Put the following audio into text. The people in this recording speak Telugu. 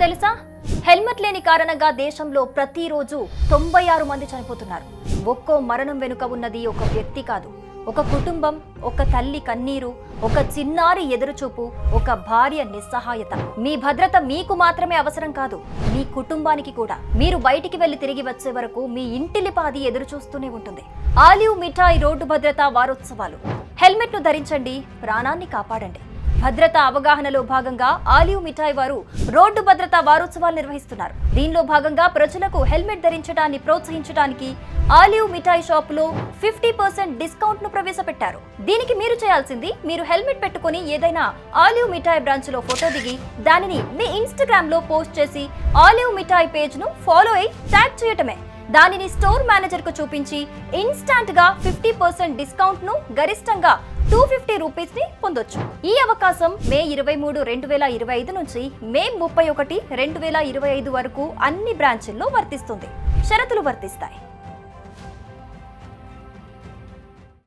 తెలుసా? హెల్మెట్ లేని కారణంగా దేశంలో ప్రతిరోజు 96 మంది చనిపోతున్నారు. ఒక్కో మరణం వెనుక ఉన్నది ఒక వ్యక్తి కాదు, ఒక కుటుంబం, ఒక తల్లి కన్నీరు, ఒక చిన్నారి ఎదురుచూపు, ఒక భార్య నిస్సహాయత. మీ భద్రత మీకు మాత్రమే అవసరం కాదు, మీ కుటుంబానికి కూడా. మీరు బయటికి వెళ్లి తిరిగి వచ్చే వరకు మీ ఇంటిలిపాది ఎదురు చూస్తూనే ఉంటుంది. ఆలివ్ మిఠాయి రోడ్డు భద్రతా వారోత్సవాలు. హెల్మెట్ ను ధరించండి, ప్రాణాన్ని కాపాడండి. భద్రతా అవగాహనలో భాగంగా ఆలివ్ మిఠాయి వారు రోడ్డు భద్రతా వారోత్సవాలు నిర్వహిస్తున్నారు. దీనిలో భాగంగా ప్రజలకు హెల్మెట్ ధరించడాన్ని ప్రోత్సహించడానికి ఆలివ్ మిఠాయి షాప్ లో 50% డిస్కౌంట్ ను ప్రవేశపెట్టారు. దీనికి మీరు చేయాల్సింది, మీరు హెల్మెట్ పెట్టుకుని ఏదైనా ఆలివ్ మిఠాయి బ్రాంచ్ లో ఫోటో దిగి దానిని మీ ఇన్స్టాగ్రామ్ లో పోస్ట్ చేసి ఆలివ్ మిఠాయి పేజ్ ను ఫాలో అయి ట్యాగ్ చేయటమే. దానిని స్టోర్ మేనేజర్ కు చూపించి ఇన్స్టాంట్ గా 50% డిస్కౌంట్ ను గరిష్టంగా 250 రూపీస్ ని పొందొచ్చు. ఈ అవకాశం మే 23, 2025 నుంచి మే 31, 2025 వరకు అన్ని బ్రాంచుల్లో వర్తిస్తుంది. షరతులు వర్తిస్తాయి.